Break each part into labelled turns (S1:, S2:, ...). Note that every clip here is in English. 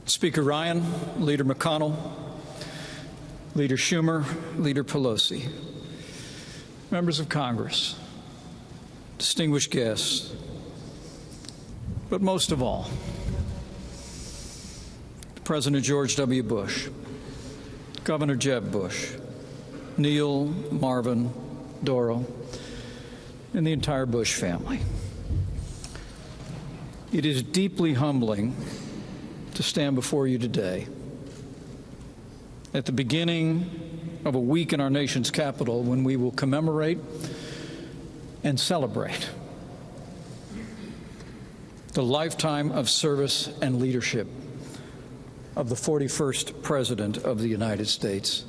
S1: Speaker Ryan, Leader McConnell, Leader Schumer, Leader Pelosi, members of Congress, distinguished guests, but most of all, President George H.W. Bush, Governor Jeb Bush, Neil, Marvin, Doro, and the entire Bush family. It is deeply humbling to stand before you today at the beginning of a week in our nation's capital when we will commemorate and celebrate the lifetime of service and leadership of the 41st President of the United States,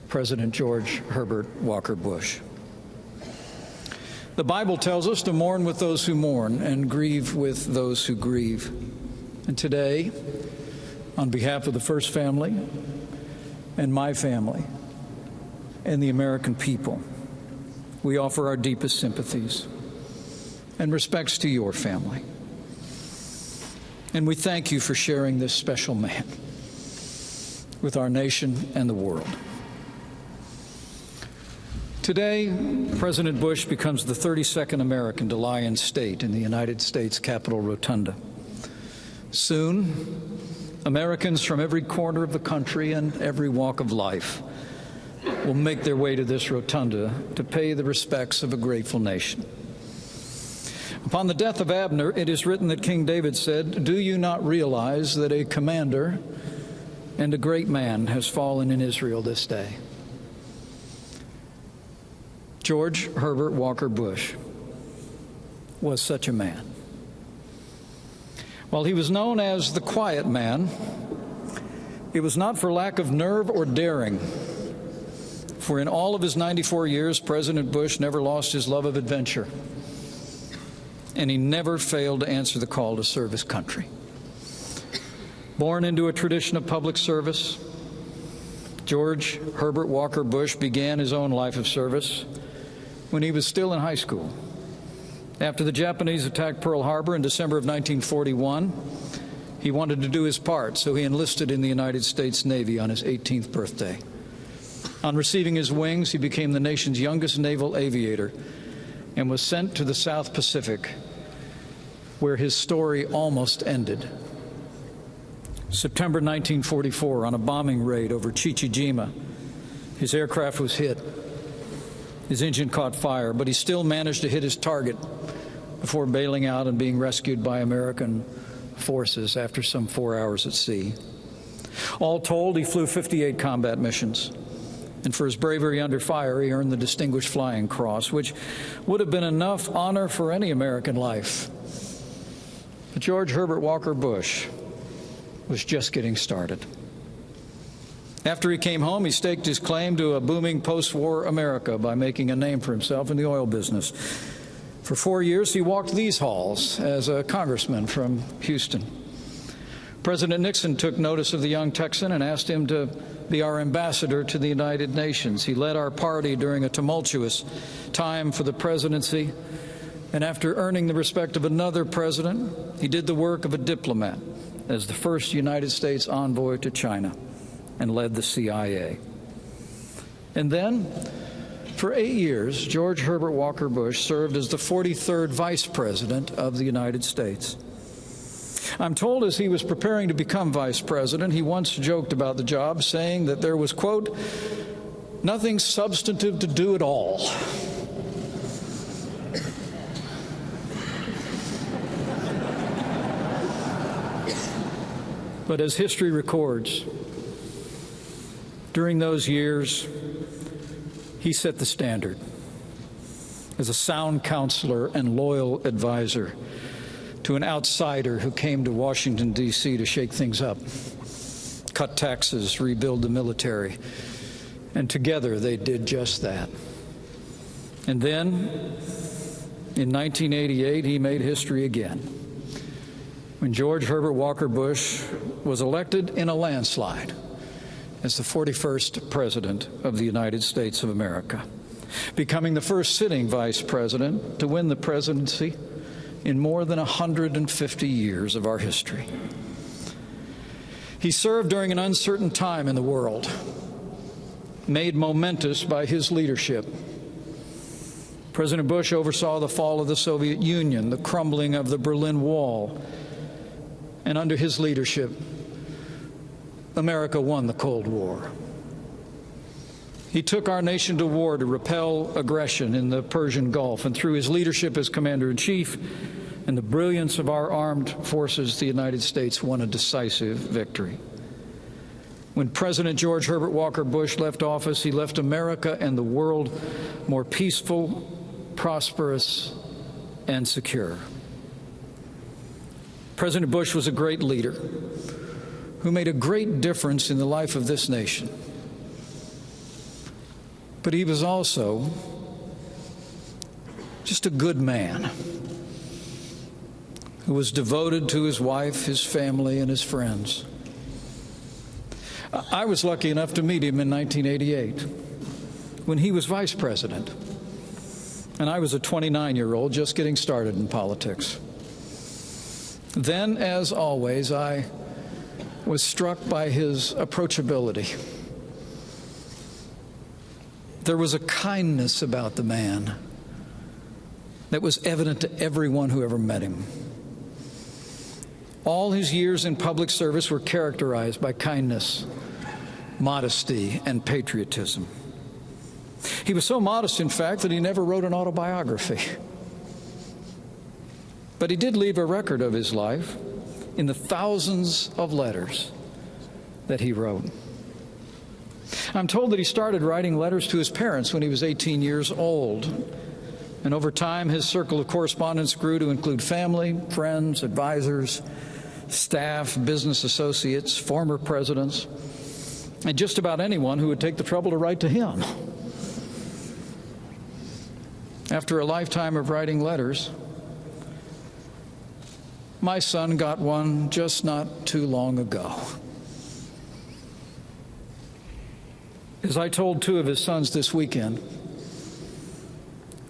S1: President George Herbert Walker Bush. The Bible tells us to mourn with those who mourn and grieve with those who grieve. And today, on behalf of the First Family and my family and the American people, we offer our deepest sympathies and respects to your family. And we thank you for sharing this special man with our nation and the world. Today, President Bush becomes the 32nd American to lie in state in the United States Capitol Rotunda. Soon, Americans from every corner of the country and every walk of life will make their way to this rotunda to pay the respects of a grateful nation. Upon the death of Abner, it is written that King David said, "Do you not realize that a commander and a great man has fallen in Israel this day?" George Herbert Walker Bush was such a man. While he was known as the quiet man, it was not for lack of nerve or daring, for in all of his 94 years, President Bush never lost his love of adventure, and he never failed to answer the call to serve his country. Born into a tradition of public service, George Herbert Walker Bush began his own life of service when he was still in high school. After the Japanese attacked Pearl Harbor in December of 1941, he wanted to do his part, so he enlisted in the United States Navy on his 18th birthday. On receiving his wings, he became the nation's youngest naval aviator and was sent to the South Pacific, where his story almost ended. September 1944, on a bombing raid over Chichijima, his aircraft was hit. His engine caught fire, but he still managed to hit his target before bailing out and being rescued by American forces after some 4 hours at sea. All told, he flew 58 combat missions, and for his bravery under fire, he earned the Distinguished Flying Cross, which would have been enough honor for any American life. But George Herbert Walker Bush was just getting started. After he came home, he staked his claim to a booming post-war America by making a name for himself in the oil business. For 4 years, he walked these halls as a congressman from Houston. President Nixon took notice of the young Texan and asked him to be our ambassador to the United Nations. He led our party during a tumultuous time for the presidency, and after earning the respect of another president, he did the work of a diplomat as the first United States envoy to China and led the CIA. And then, for 8 years, George Herbert Walker Bush served as the 43rd Vice President of the United States. I'm told as he was preparing to become Vice President, he once joked about the job, saying that there was, quote, "nothing substantive to do at all." But as history records, during those years, he set the standard as a sound counselor and loyal advisor to an outsider who came to Washington, D.C. to shake things up, cut taxes, rebuild the military, and together they did just that. And then, in 1988, he made history again, when George Herbert Walker Bush was elected in a landslide as the 41st President of the United States of America, becoming the first sitting Vice President to win the presidency in more than 150 years of our history. He served during an uncertain time in the world, made momentous by his leadership. President Bush oversaw the fall of the Soviet Union, the crumbling of the Berlin Wall, and under his leadership, America won the Cold War. He took our nation to war to repel aggression in the Persian Gulf, and through his leadership as Commander-in-Chief and the brilliance of our armed forces, the United States won a decisive victory. When President George Herbert Walker Bush left office, he left America and the world more peaceful, prosperous, and secure. President Bush was a great leader who made a great difference in the life of this nation. But he was also just a good man who was devoted to his wife, his family, and his friends. I was lucky enough to meet him in 1988 when he was vice president, and I was a 29-year-old just getting started in politics. Then, as always, I was struck by his approachability. There was a kindness about the man that was evident to everyone who ever met him. All his years in public service were characterized by kindness, modesty, and patriotism. He was so modest, in fact, that he never wrote an autobiography. But he did leave a record of his life in the thousands of letters that he wrote. I'm told that he started writing letters to his parents when he was 18 years old. And over time, his circle of correspondence grew to include family, friends, advisors, staff, business associates, former presidents, and just about anyone who would take the trouble to write to him. After a lifetime of writing letters, my son got one just not too long ago. As I told two of his sons this weekend,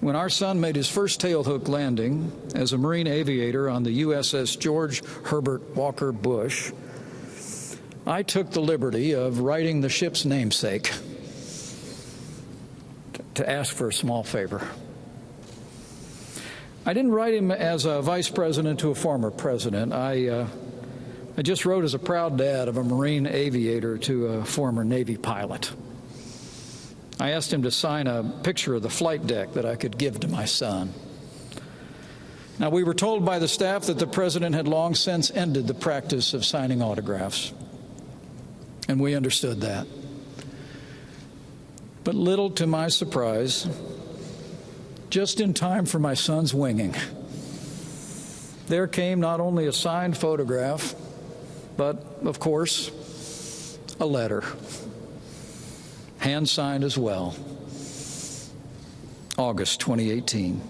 S1: when our son made his first tailhook landing as a Marine aviator on the USS George Herbert Walker Bush, I took the liberty of writing the ship's namesake to ask for a small favor. I didn't write him as a vice president to a former president. I just wrote as a proud dad of a Marine aviator to a former Navy pilot. I asked him to sign a picture of the flight deck that I could give to my son. Now, we were told by the staff that the president had long since ended the practice of signing autographs, and we understood that. But little to my surprise, just in time for my son's winging, there came not only a signed photograph, but, of course, a letter. Hand-signed as well, August 2018.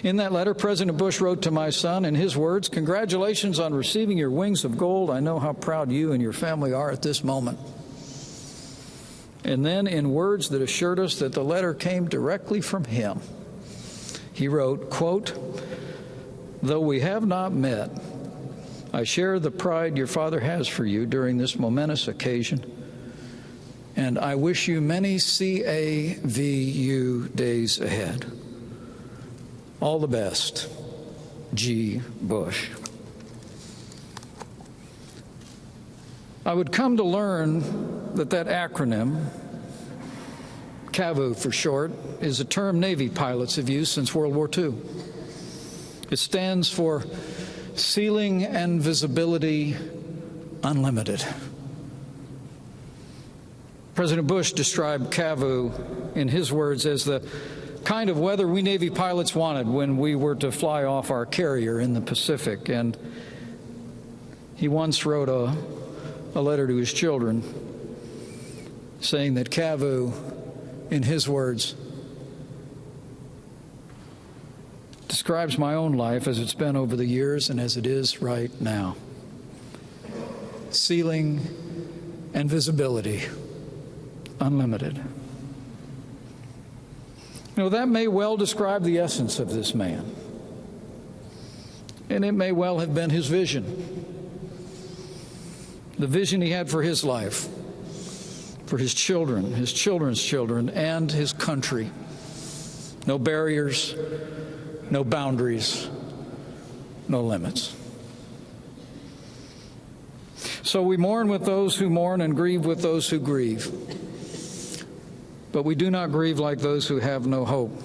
S1: In that letter, President Bush wrote to my son, in his words, "Congratulations on receiving your wings of gold. I know how proud you and your family are at this moment." And then, in words that assured us that the letter came directly from him, he wrote, quote, "Though we have not met, I share the pride your father has for you during this momentous occasion, and I wish you many CAVU days ahead. All the best, G. Bush." I would come to learn that acronym, CAVU for short, is a term Navy pilots have used since World War II. It stands for Ceiling and Visibility Unlimited. President Bush described CAVU, in his words, as the kind of weather we Navy pilots wanted when we were to fly off our carrier in the Pacific. And he once wrote a letter to his children saying that CAVU, in his words, describes my own life as it's been over the years and as it is right now. Ceiling and visibility unlimited. You know, that may well describe the essence of this man, and it may well have been his vision. the vision he had for his life, for his children, his children's children, and his country. No barriers, no boundaries, no limits. So we mourn with those who mourn and grieve with those who grieve. But we do not grieve like those who have no hope.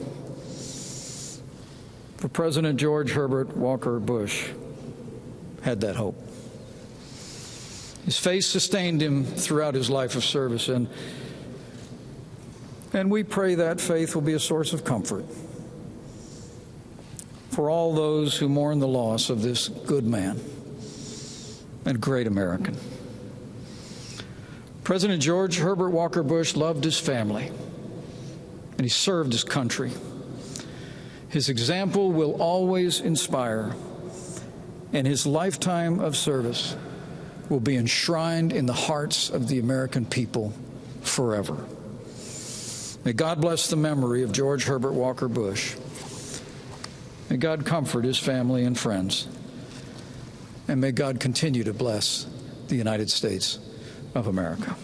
S1: For President George Herbert Walker Bush had that hope. His faith sustained him throughout his life of service, and we pray that faith will be a source of comfort for all those who mourn the loss of this good man and great American. President George Herbert Walker Bush loved his family, and he served his country. His example will always inspire, and his lifetime of service will be enshrined in the hearts of the American people forever. May God bless the memory of George Herbert Walker Bush. May God comfort his family and friends. And may God continue to bless the United States of America.